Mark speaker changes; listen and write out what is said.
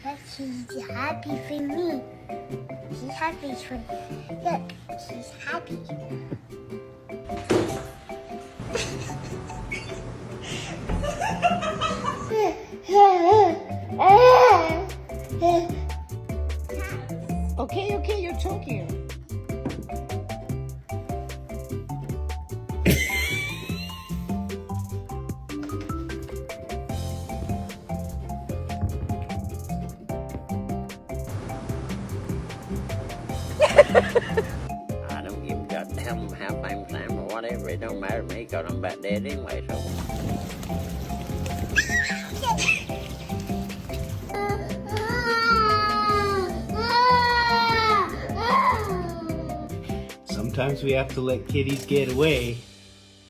Speaker 1: But she's happy for me. She's happy for look, she's happy.
Speaker 2: Okay, you're choking.
Speaker 3: I don't give a goddamn how famous I am or whatever. It don't matter to me because I'm about dead anyway, so.
Speaker 4: Sometimes we have to let kitties get away.